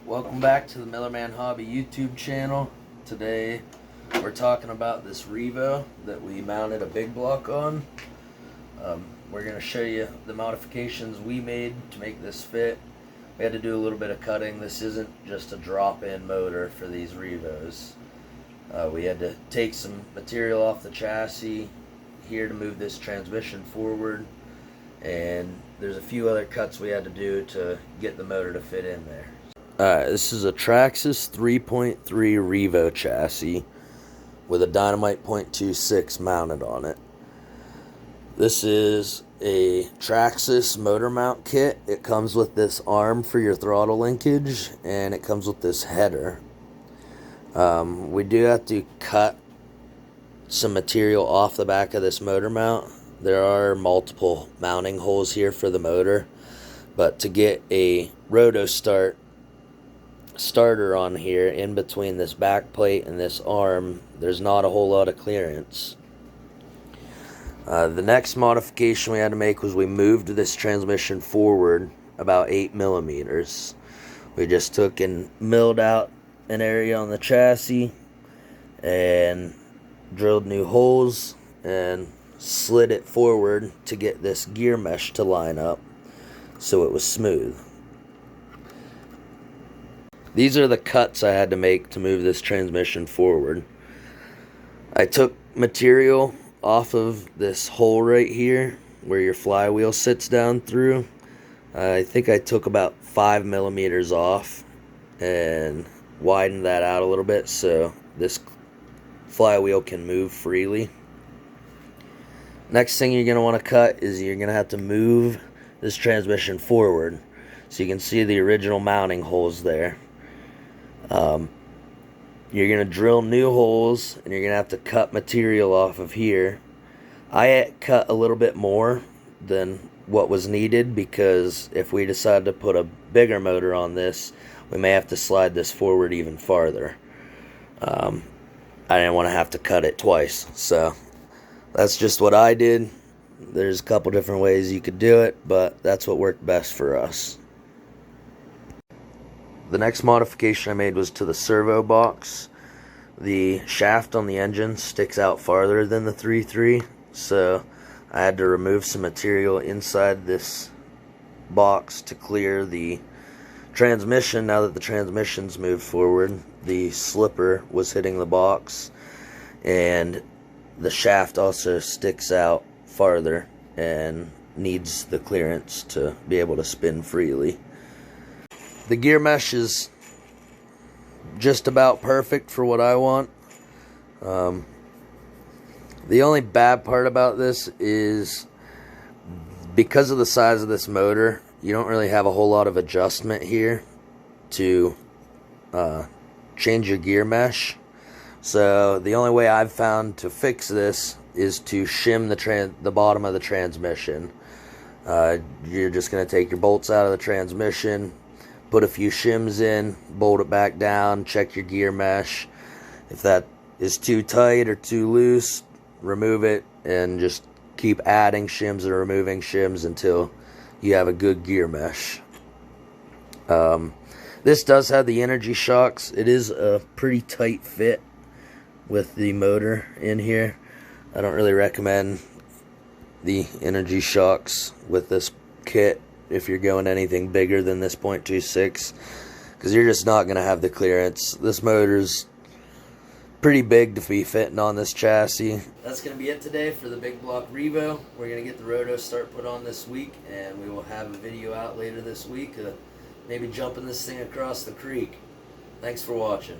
Welcome back to the Millerman Hobby YouTube channel. Today we're talking about this Revo that we mounted a big block on. We're going to show you the modifications we made to make this fit. We had to do a little bit of cutting. This isn't just a drop-in motor for these Revos. We had to take some material off the chassis here to move this transmission forward, and there's a few other cuts we had to do to get the motor to fit in there. Alright, this is a Traxxas 3.3 Revo chassis with a Dynamite .26 mounted on it. This is a Traxxas motor mount kit. It comes with this arm for your throttle linkage, and it comes with this header. We do have to cut some material off the back of this motor mount. There are multiple mounting holes here for the motor, but to get a roto starter on here in between this back plate and this arm, there's not a whole lot of clearance. The next modification we had to make was we moved this transmission forward about 8 millimeters. We just took and milled out an area on the chassis and drilled new holes and slid it forward to get this gear mesh to line up so it was smooth. These are the cuts I had to make to move this transmission forward. I took material off of this hole right here where your flywheel sits down through. I think I took about 5 millimeters off and widened that out a little bit so this flywheel can move freely. Next thing you're going to want to cut is you're going to have to move this transmission forward so you can see the original mounting holes there. You're going to drill new holes, and you're going to have to cut material off of here. I cut a little bit more than what was needed because if we decide to put a bigger motor on this, we may have to slide this forward even farther. I didn't want to have to cut it twice, so that's just what I did. There's a couple different ways you could do it, but that's what worked best for us. The next modification I made was to the servo box. The shaft on the engine sticks out farther than the 3.3, so I had to remove some material inside this box to clear the transmission. Now that the transmission's moved forward, the slipper was hitting the box, and the shaft also sticks out farther and needs the clearance to be able to spin freely. The gear mesh is just about perfect for what I want. The only bad part about this is because of the size of this motor, you don't really have a whole lot of adjustment here to change your gear mesh. So the only way I've found to fix this is to shim the bottom of the transmission. You're just going to take your bolts out of the transmission, put a few shims in, bolt it back down, check your gear mesh. If that is too tight or too loose, remove it, and just keep adding shims and removing shims until you have a good gear mesh. This does have the energy shocks. It is a pretty tight fit with the motor in here. I don't really recommend the energy shocks with this kit if you're going anything bigger than this .26, because you're just not going to have the clearance. This motor's pretty big to be fitting on this chassis. That's going to be it today for the big block Revo. We're going to get the roto start put on this week, and we will have a video out later this week, maybe jumping this thing across the creek. Thanks for watching.